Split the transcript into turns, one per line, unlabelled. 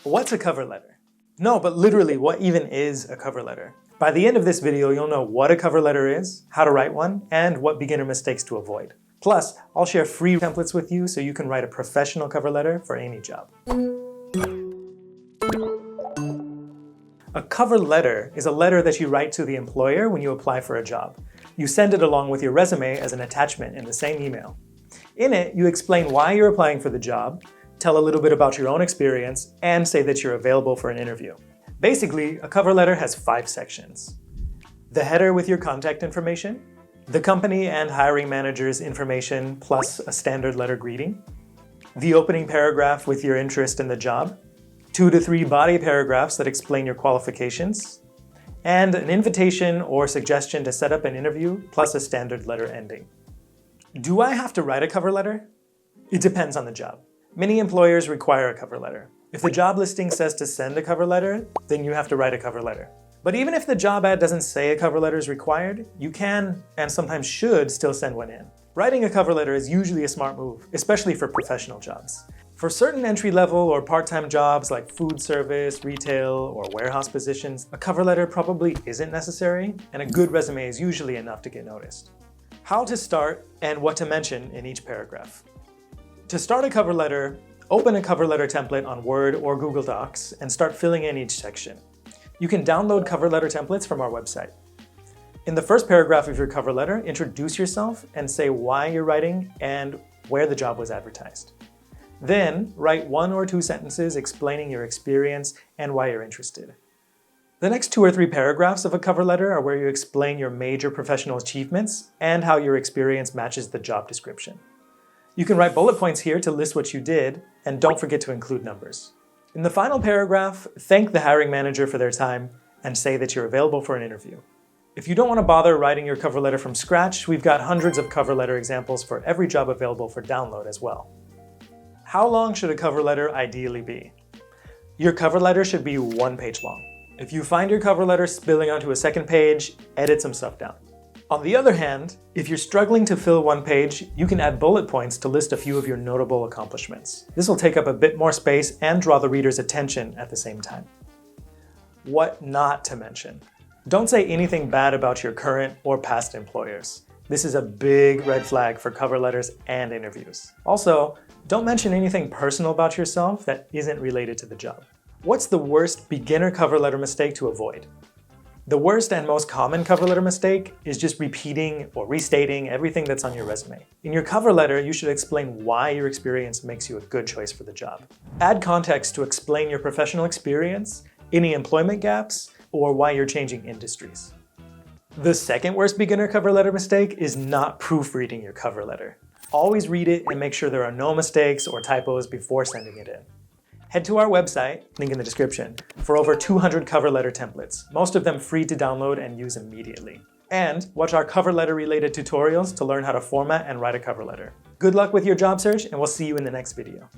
What's a cover letter? No, but literally, what even is a cover letter? By the end of this video, you'll know what a cover letter is, how to write one, and what beginner mistakes to avoid. Plus, I'll share free templates with you so you can write a professional cover letter for any job. A cover letter is a letter that you write to the employer when you apply for a job. You send it along with your resume as an attachment in the same email. In it, you explain why you're applying for the job, tell a little bit about your own experience, and say that you're available for an interview. Basically, a cover letter has 5 sections. The header with your contact information, the company and hiring manager's information plus a standard letter greeting, the opening paragraph with your interest in the job, 2 to 3 body paragraphs that explain your qualifications, and an invitation or suggestion to set up an interview plus a standard letter ending. Do I have to write a cover letter? It depends on the job. Many employers require a cover letter. If the job listing says to send a cover letter, then you have to write a cover letter. But even if the job ad doesn't say a cover letter is required, you can, and sometimes should, still send one in. Writing a cover letter is usually a smart move, especially for professional jobs. For certain entry-level or part-time jobs like food service, retail, or warehouse positions, a cover letter probably isn't necessary, and a good resume is usually enough to get noticed. How to start and what to mention in each paragraph. To start a cover letter, open a cover letter template on Word or Google Docs and start filling in each section. You can download cover letter templates from our website. In the first paragraph of your cover letter, introduce yourself and say why you're writing and where the job was advertised. Then, write 1 or 2 sentences explaining your experience and why you're interested. The next 2 or 3 paragraphs of a cover letter are where you explain your major professional achievements and how your experience matches the job description. You can write bullet points here to list what you did, and don't forget to include numbers. In the final paragraph, thank the hiring manager for their time and say that you're available for an interview. If you don't want to bother writing your cover letter from scratch, we've got hundreds of cover letter examples for every job available for download as well. How long should a cover letter ideally be? Your cover letter should be 1 page long. If you find your cover letter spilling onto a second page, edit some stuff down. On the other hand, if you're struggling to fill 1 page, you can add bullet points to list a few of your notable accomplishments. This will take up a bit more space and draw the reader's attention at the same time. What not to mention. Don't say anything bad about your current or past employers. This is a big red flag for cover letters and interviews. Also, don't mention anything personal about yourself that isn't related to the job. What's the worst beginner cover letter mistake to avoid? The worst and most common cover letter mistake is just repeating or restating everything that's on your resume. In your cover letter, you should explain why your experience makes you a good choice for the job. Add context to explain your professional experience, any employment gaps, or why you're changing industries. The second worst beginner cover letter mistake is not proofreading your cover letter. Always read it and make sure there are no mistakes or typos before sending it in. Head to our website, link in the description, for over 200 cover letter templates, most of them free to download and use immediately. And watch our cover letter related tutorials to learn how to format and write a cover letter. Good luck with your job search, and we'll see you in the next video.